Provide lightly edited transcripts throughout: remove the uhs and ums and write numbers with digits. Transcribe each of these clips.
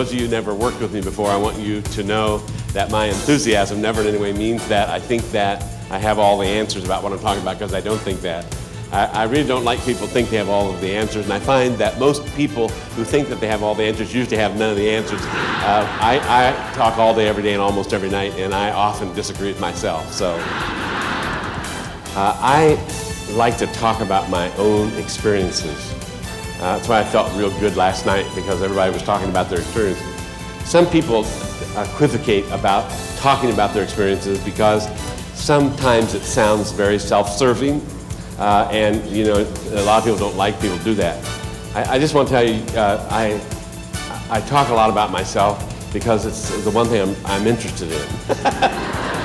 those of you who never worked with me before, I want you to know that my enthusiasm never in any way means that I think that I have all the answers about what I'm talking about, because I don't think that. I really don't like people who think they have all of the answers, and I find that most people who think that they have all the answers usually have none of the answers. I talk all day, every day, and almost every night, and I often disagree with myself. So I like to talk about my own experiences. That's why I felt real good last night, because everybody was talking about their experiences. Some people equivocate about talking about their experiences because sometimes it sounds very self-serving. And you know, a lot of people don't like people do that. I just want to tell you, I talk a lot about myself because it's the one thing I'm interested in.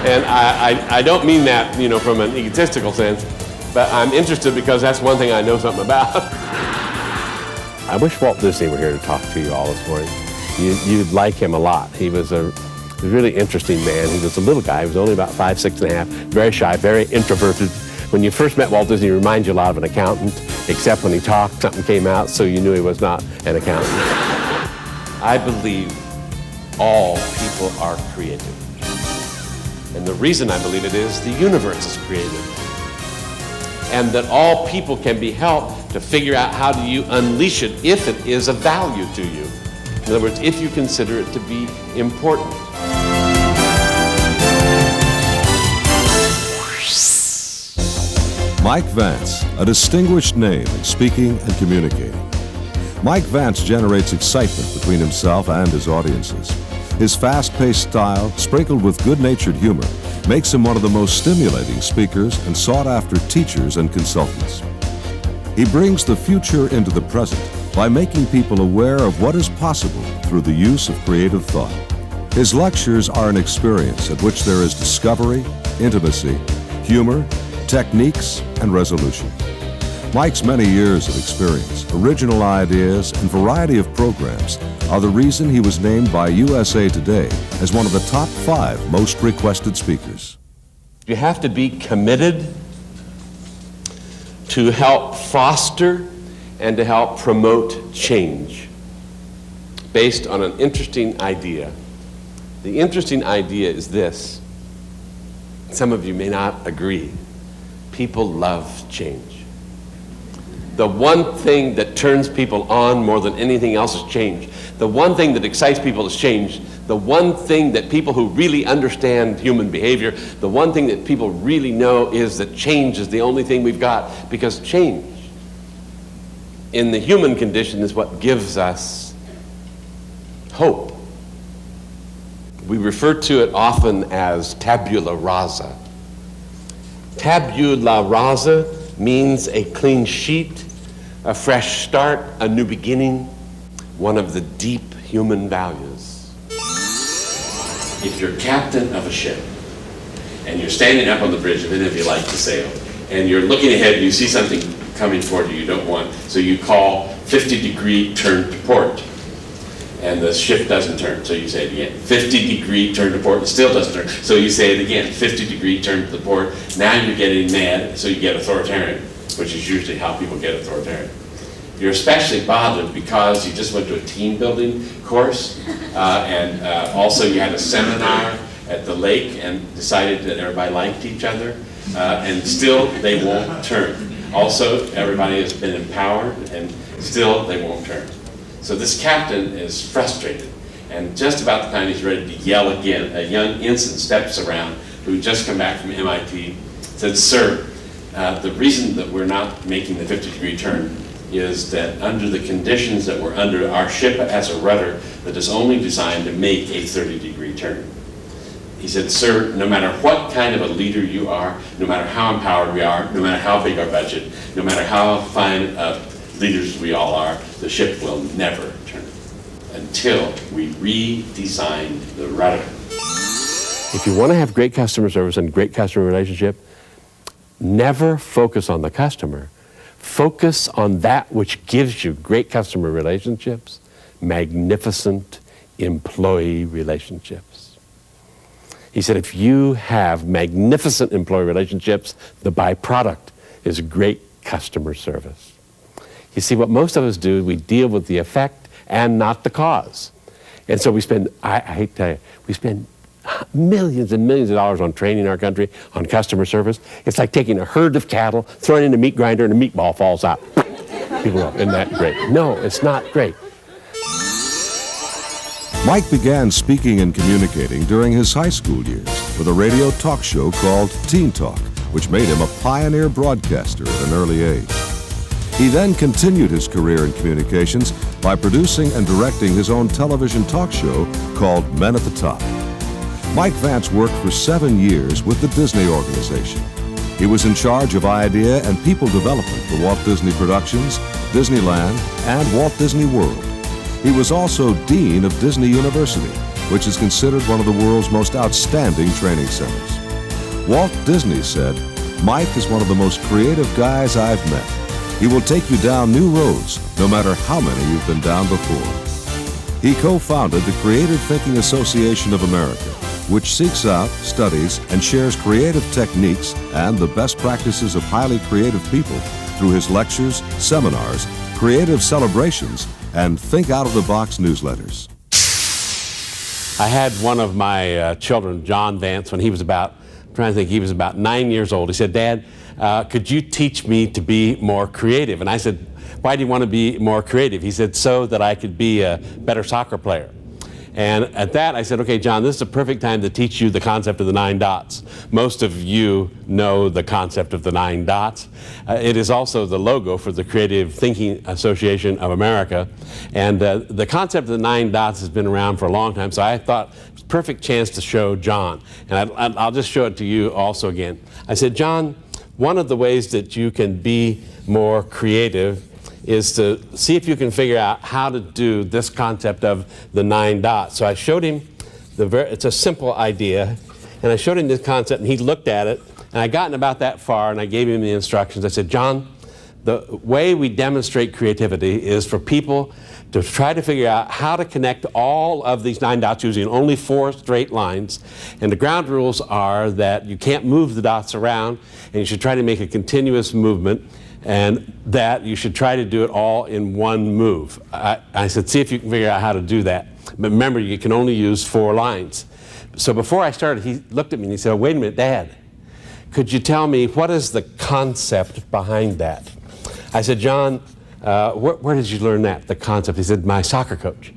And I don't mean that, you know, from an egotistical sense, but I'm interested because that's one thing I know something about. I wish Walt Disney were here to talk to you all this morning. You'd like him a lot. He was a really interesting man. He was a little guy. He was only about 5', 6.5", very shy, very introverted. When you first met Walt Disney, he reminded you a lot of an accountant, except when he talked, something came out, so you knew he was not an accountant. I believe all people are creative. And the reason I believe it is the universe is creative. And that all people can be helped to figure out how do you unleash it if it is of value to you. In other words, if you consider it to be important. Mike Vance, a distinguished name in speaking and communicating. Mike Vance generates excitement between himself and his audiences. His fast-paced style, sprinkled with good-natured humor, makes him one of the most stimulating speakers and sought-after teachers and consultants. He brings the future into the present by making people aware of what is possible through the use of creative thought. His lectures are an experience at which there is discovery, intimacy, humor, techniques, and resolution. Mike's many years of experience, original ideas, and variety of programs are the reason he was named by USA Today as one of the top 5 most requested speakers. You have to be committed to help foster and to help promote change based on an interesting idea. The interesting idea is this. Some of you may not agree. People love change. The one thing that turns people on more than anything else is change. The one thing that excites people is change. The one thing that people who really understand human behavior, the one thing that people really know is that change is the only thing we've got, because change in the human condition is what gives us hope. We refer to it often as tabula rasa. Tabula rasa means a clean sheet, a fresh start, a new beginning, one of the deep human values. If you're captain of a ship and you're standing up on the bridge, even if you like to sail, and you're looking ahead and you see something coming toward you don't want, so you call 50-degree turn to port. And the ship doesn't turn, so you say it again. 50-degree turn to port, it still doesn't turn, so you say it again. 50-degree turn to the port. Now you're getting mad, so you get authoritarian, which is usually how people get authoritarian. You're especially bothered because you just went to a team building course, and also you had a seminar at the lake and decided that everybody liked each other, and still they won't turn. Also, everybody has been empowered, and still they won't turn. So this captain is frustrated, and just about the time he's ready to yell again, a young ensign steps around who just come back from MIT, said, "Sir, the reason that we're not making the 50-degree turn is that under the conditions that we're under, our ship has a rudder that is only designed to make a 30-degree turn." He said, "Sir, no matter what kind of a leader you are, no matter how empowered we are, no matter how big our budget, no matter how fine leaders we all are, the ship will never turn until we redesign the rudder." If you want to have great customer service and great customer relationship, never focus on the customer. Focus on that which gives you great customer relationships, magnificent employee relationships. He said, if you have magnificent employee relationships, the byproduct is great customer service. You see, what most of us do, we deal with the effect and not the cause. And so we spend, I hate to tell you, we spend millions and millions of dollars on training our country, on customer service. It's like taking a herd of cattle, throwing it in a meat grinder, and a meatball falls out. People go, isn't that great? No, it's not great. Mike began speaking and communicating during his high school years with a radio talk show called Teen Talk, which made him a pioneer broadcaster at an early age. He then continued his career in communications by producing and directing his own television talk show called Men at the Top. Mike Vance worked for 7 years with the Disney organization. He was in charge of idea and people development for Walt Disney Productions, Disneyland, and Walt Disney World. He was also Dean of Disney University, which is considered one of the world's most outstanding training centers. Walt Disney said, "Mike is one of the most creative guys I've met. He will take you down new roads, no matter how many you've been down before." He co-founded the Creative Thinking Association of America, which seeks out, studies, and shares creative techniques and the best practices of highly creative people through his lectures, seminars, creative celebrations, and Think Out of the Box newsletters. I had one of my children, John Vance, when he was about 9 years old. He said, "Dad, could you teach me to be more creative?" And I said, "Why do you want to be more creative?" He said, "So that I could be a better soccer player." And at that, I said, "Okay, John, this is a perfect time to teach you the concept of the 9 dots. Most of you know the concept of the 9 dots. It is also the logo for the Creative Thinking Association of America. And the concept of the 9 dots has been around for a long time, so I thought it was a perfect chance to show John. And I'll just show it to you also again. I said, "John, one of the ways that you can be more creative is to see if you can figure out how to do this concept of the 9 dots." So I showed him, it's a simple idea, and I showed him this concept, and he looked at it, and I gotten about that far, and I gave him the instructions. I said, "John, the way we demonstrate creativity is for people to try to figure out how to connect all of these 9 dots using only 4 straight lines. And the ground rules are that you can't move the dots around, and you should try to make a continuous movement, and that you should try to do it all in one move." I said, "See if you can figure out how to do that. But remember, you can only use 4 lines." So before I started, he looked at me and he said, "Wait a minute, Dad, could you tell me what is the concept behind that?" I said, "John, where did you learn that, the concept?" He said, "My soccer coach."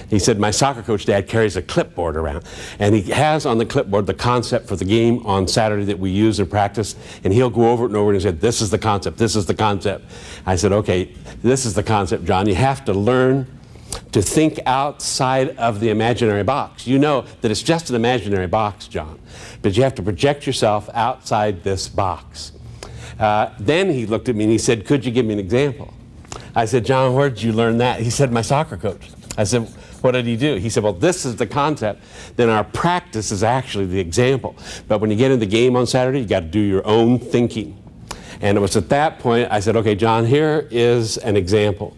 He said, "My soccer coach, Dad, carries a clipboard around, and he has on the clipboard the concept for the game on Saturday that we use in practice, and he'll go over it and over it and said, 'This is the concept, this is the concept.'" I said, "Okay, this is the concept, John. You have to learn to think outside of the imaginary box. You know that it's just an imaginary box, John, but you have to project yourself outside this box." Then he looked at me and he said, "Could you give me an example?" I said, "John, where did you learn that?" He said, "My soccer coach." I said, "What did he do?" He said, "Well, this is the concept. Then our practice is actually the example. But when you get in the game on Saturday, you got to do your own thinking." And it was at that point I said, "Okay, John, here is an example.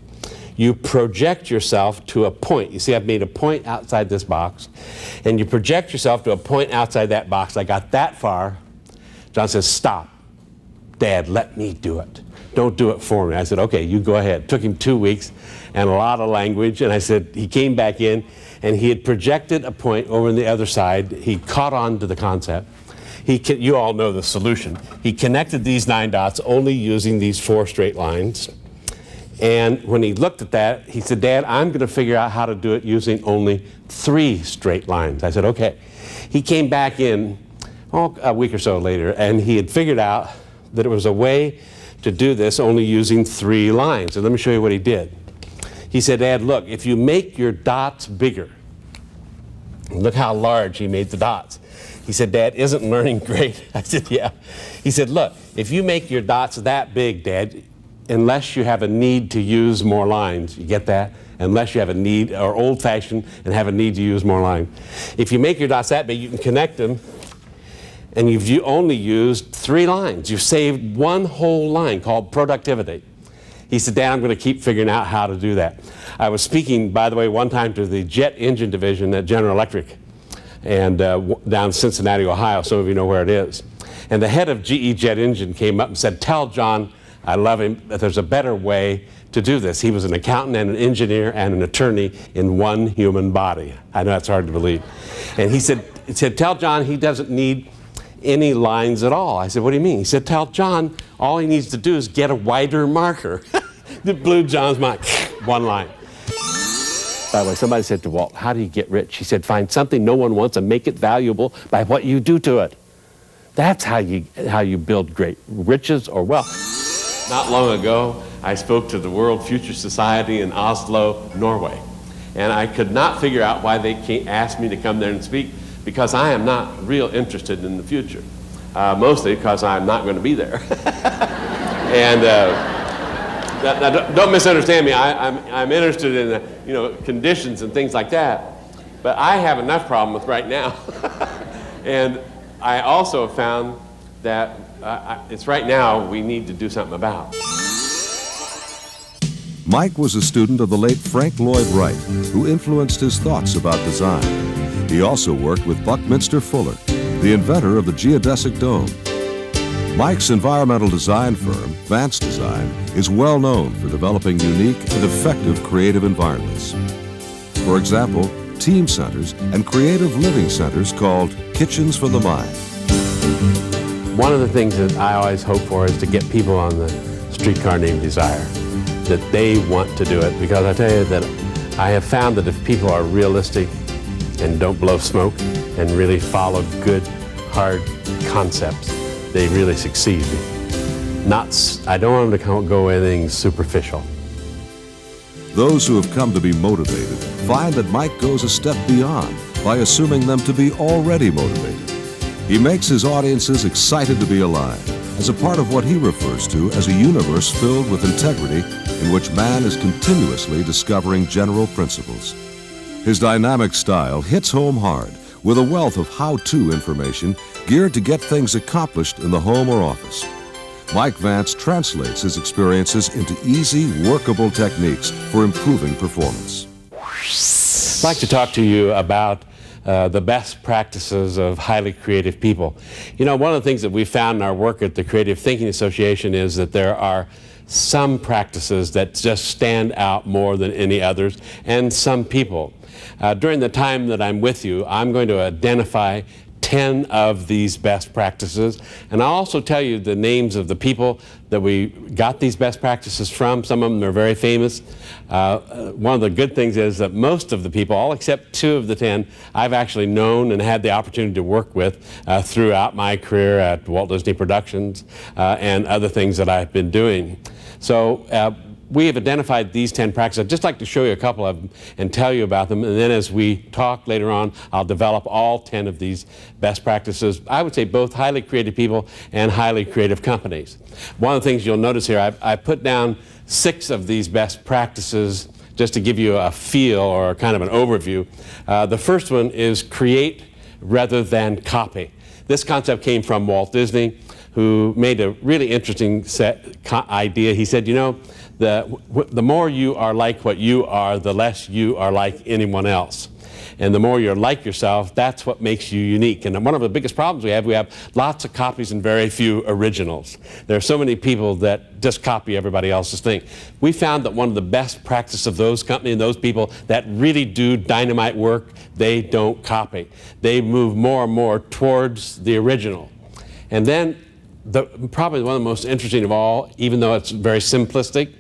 You project yourself to a point. You see, I've made a point outside this box, and you project yourself to a point outside that box. I got that far." John says, "Stop. Dad, let me do it. Don't do it for me." I said, "Okay, you go ahead." It took him 2 weeks and a lot of language, and I said, he came back in, and he had projected a point over on the other side. He caught on to the concept. You all know the solution. He connected these 9 dots only using these 4 straight lines. And when he looked at that, he said, "Dad, I'm going to figure out how to do it using only 3 straight lines." I said, "Okay." He came back in a week or so later, and he had figured out that it was a way to do this only using 3 lines. And let me show you what he did. He said, "Dad, look, if you make your dots bigger," look how large he made the dots. He said, "Dad, isn't learning great?" I said, "Yeah." He said, "Look, if you make your dots that big, Dad, unless you have a need to use more lines," you get that? Unless you have a need, or old-fashioned and have a need to use more lines. If you make your dots that big, you can connect them, and you only used 3 lines. You've saved 1 whole line called productivity. He said, "Dad, I'm going to keep figuring out how to do that." I was speaking, by the way, one time to the jet engine division at General Electric, and down in Cincinnati, Ohio. Some of you know where it is. And the head of GE Jet Engine came up and said, "Tell John I love him, but there's a better way to do this. He was an accountant and an engineer and an attorney in one human body. I know that's hard to believe. And he said, tell John he doesn't need any lines at all. I said, what do you mean? He said, tell John all he needs to do is get a wider marker. It blew John's mind. One line. By the way, somebody said to Walt, how do you get rich? He said, find something no one wants and make it valuable by what you do to it. That's how you build great riches or wealth. Not long ago, I spoke to the World Future Society in Oslo, Norway. And I could not figure out why they asked me to come there and speak, because I am not real interested in the future. Mostly because I'm not going to be there. And don't misunderstand me. I'm interested in conditions and things like that. But I have enough problem with right now. And I also found that it's right now we need to do something about. Mike was a student of the late Frank Lloyd Wright, who influenced his thoughts about design. He also worked with Buckminster Fuller, the inventor of the geodesic dome. Mike's environmental design firm, Vance Design, is well known for developing unique and effective creative environments. For example, team centers and creative living centers called Kitchens for the Mind. One of the things that I always hope for is to get people on the streetcar named Desire, that they want to do it, because I tell you that I have found that if people are realistic and don't blow smoke and really follow good, hard concepts, they really succeed. I don't want them to go anything superficial. Those who have come to be motivated find that Mike goes a step beyond by assuming them to be already motivated. He makes his audiences excited to be alive, as a part of what he refers to as a universe filled with integrity in which man is continuously discovering general principles. His dynamic style hits home hard with a wealth of how-to information geared to get things accomplished in the home or office. Mike Vance translates his experiences into easy, workable techniques for improving performance. I'd like to talk to you about the best practices of highly creative people. You know, one of the things that we found in our work at the Creative Thinking Association is that there are some practices that just stand out more than any others, and some people. During the time that I'm with you, I'm going to identify 10 of these best practices, and I'll also tell you the names of the people that we got these best practices from. Some of them are very famous. One of the good things is that most of the people, all except 2 of the 10, I've actually known and had the opportunity to work with throughout my career at Walt Disney Productions and other things that I've been doing. So we have identified these 10 practices. I'd just like to show you a couple of them and tell you about them, and then as we talk later on, I'll develop all 10 of these best practices. I would say both highly creative people and highly creative companies. One of the things you'll notice here, I put down 6 of these best practices just to give you a feel or kind of an overview. The first one is create rather than copy. This concept came from Walt Disney, who made a really interesting idea. He said, you know, the more you are like what you are, the less you are like anyone else. And the more you're like yourself, that's what makes you unique. And one of the biggest problems we have lots of copies and very few originals. There are so many people that just copy everybody else's thing. We found that one of the best practices of those companies and those people that really do dynamite work, they don't copy. They move more and more towards the original. And then probably one of the most interesting of all, even though it's very simplistic,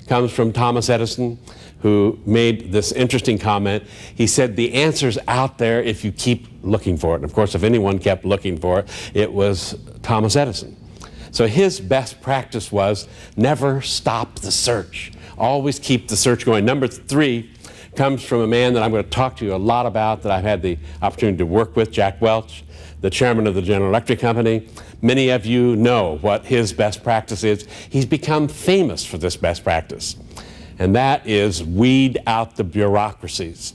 comes from Thomas Edison, who made this interesting comment. He said, the answer's out there if you keep looking for it. And of course, if anyone kept looking for it, it was Thomas Edison. So his best practice was never stop the search. Always keep the search going. Number 3 comes from a man that I'm going to talk to you a lot about, that I've had the opportunity to work with, Jack Welch, the chairman of the General Electric Company. Many of you know what his best practice is. He's become famous for this best practice. And that is weed out the bureaucracies.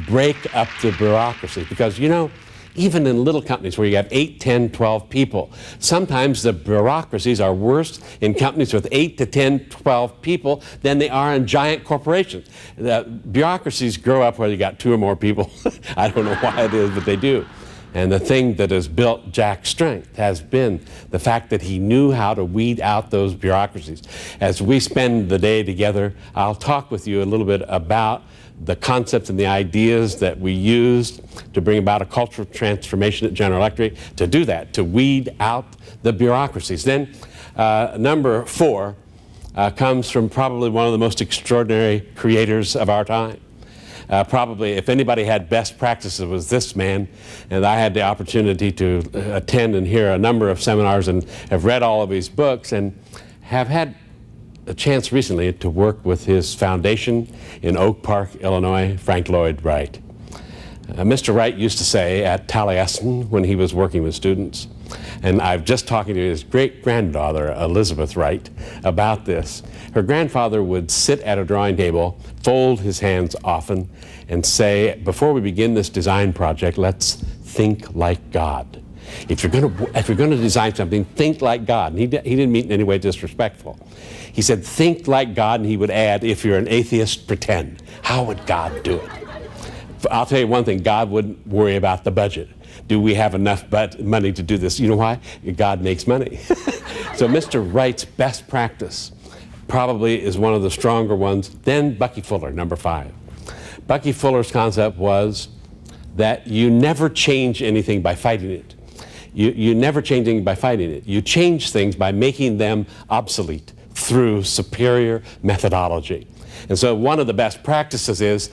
Break up the bureaucracy. Because, you know, even in little companies where you have 8, 10, 12 people, sometimes the bureaucracies are worse in companies with 8 to 10, 12 people than they are in giant corporations. The bureaucracies grow up where you got 2 or more people. I don't know why it is, but they do. And the thing that has built Jack's strength has been the fact that he knew how to weed out those bureaucracies. As we spend the day together, I'll talk with you a little bit about the concepts and the ideas that we used to bring about a cultural transformation at General Electric, to do that, to weed out the bureaucracies. Then number 4 comes from probably one of the most extraordinary creators of our time. Probably, if anybody had best practices, it was this man. And I had the opportunity to attend and hear a number of seminars and have read all of his books and have had a chance recently to work with his foundation in Oak Park, Illinois, Frank Lloyd Wright. Mr. Wright used to say at Taliesin when he was working with students, and I've just talking to his great-granddaughter, Elizabeth Wright, about this. Her grandfather would sit at a drawing table, fold his hands often, and say, before we begin this design project, let's think like God. If you're going to design something, think like God. And he didn't mean in any way disrespectful. He said, think like God, and he would add, if you're an atheist, pretend. How would God do it? I'll tell you one thing, God wouldn't worry about the budget. Do we have enough money to do this? You know why? God makes money. So Mr. Wright's best practice probably is one of the stronger ones. Then Bucky Fuller, number 5. Bucky Fuller's concept was that you never change anything by fighting it. You never change anything by fighting it. You change things by making them obsolete through superior methodology. And so one of the best practices is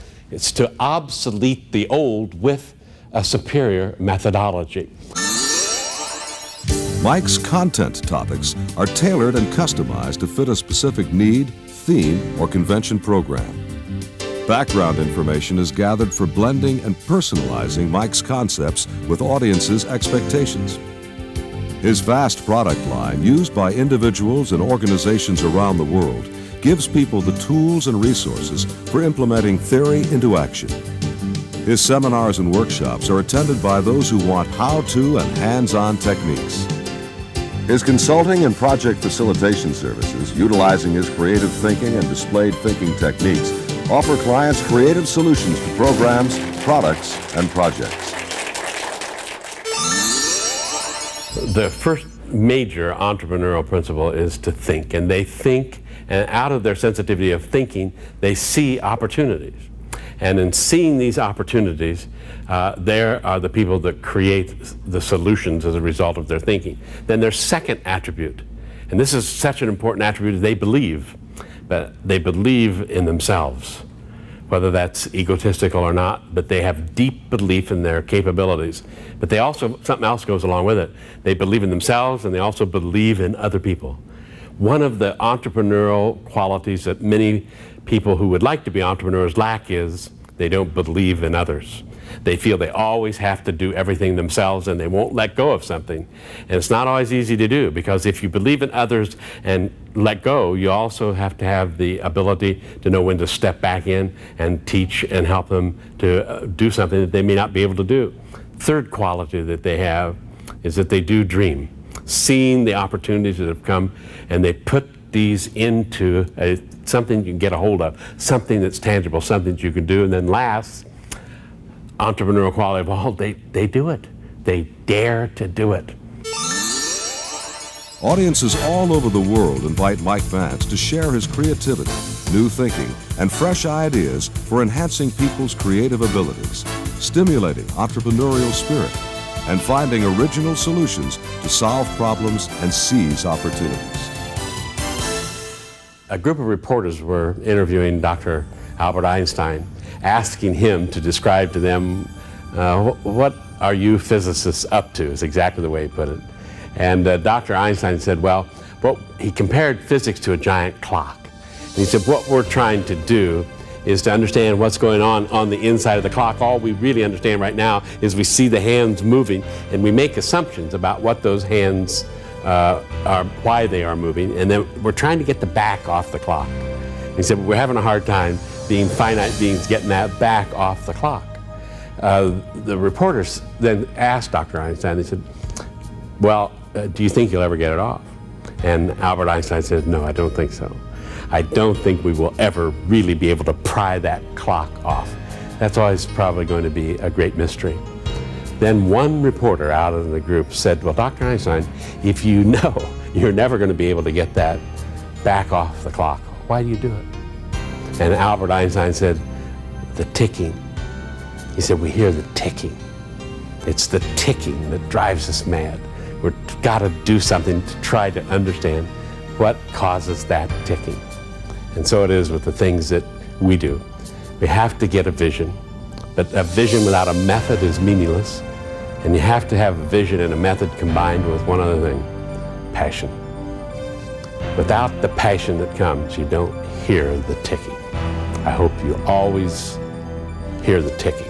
to obsolete the old with a superior methodology. Mike's content topics are tailored and customized to fit a specific need, theme, or convention program. Background information is gathered for blending and personalizing Mike's concepts with audiences' expectations. His vast product line, used by individuals and organizations around the world, gives people the tools and resources for implementing theory into action. His seminars and workshops are attended by those who want how-to and hands-on techniques. His consulting and project facilitation services, utilizing his creative thinking and displayed thinking techniques, offer clients creative solutions to programs, products, and projects. The first major entrepreneurial principle is to think, and they think, and out of their sensitivity of thinking, they see opportunities. And in seeing these opportunities, there are the people that create the solutions as a result of their thinking. Then their second attribute, and this is such an important attribute, they believe, but they believe in themselves, whether that's egotistical or not, but they have deep belief in their capabilities. But they also, something else goes along with it. They believe in themselves and they also believe in other people. One of the entrepreneurial qualities that many people who would like to be entrepreneurs lack is they don't believe in others. They feel they always have to do everything themselves and they won't let go of something. And it's not always easy to do, because if you believe in others and let go, you also have to have the ability to know when to step back in and teach and help them to do something that they may not be able to do. Third quality that they have is that they do dream, seeing the opportunities that have come, and they put these into something you can get a hold of, something that's tangible, something that you can do. And then last, entrepreneurial quality of all, they do it. They dare to do it. Audiences all over the world invite Mike Vance to share his creativity, new thinking, and fresh ideas for enhancing people's creative abilities, stimulating entrepreneurial spirit, and finding original solutions to solve problems and seize opportunities. A group of reporters were interviewing Dr. Albert Einstein, asking him to describe to them, what are you physicists up to, is exactly the way he put it. And Dr. Einstein said, well, he compared physics to a giant clock. And he said, what we're trying to do is to understand what's going on the inside of the clock. All we really understand right now is we see the hands moving, and we make assumptions about what those hands are, why they are moving, and then we're trying to get the back off the clock. He said, we're having a hard time being finite beings getting that back off the clock. The reporters then asked Dr. Einstein, they said, well, do you think you'll ever get it off? And Albert Einstein said, no, I don't think so. I don't think we will ever really be able to pry that clock off. That's always probably going to be a great mystery. Then one reporter out of the group said, well, Dr. Einstein, if you know you're never going to be able to get that back off the clock, why do you do it? And Albert Einstein said, the ticking. He said, we hear the ticking. It's the ticking that drives us mad. We've got to do something to try to understand what causes that ticking. And so it is with the things that we do. We have to get a vision, but a vision without a method is meaningless. And you have to have a vision and a method combined with one other thing, passion. Without the passion that comes, you don't hear the ticking. I hope you always hear the ticking.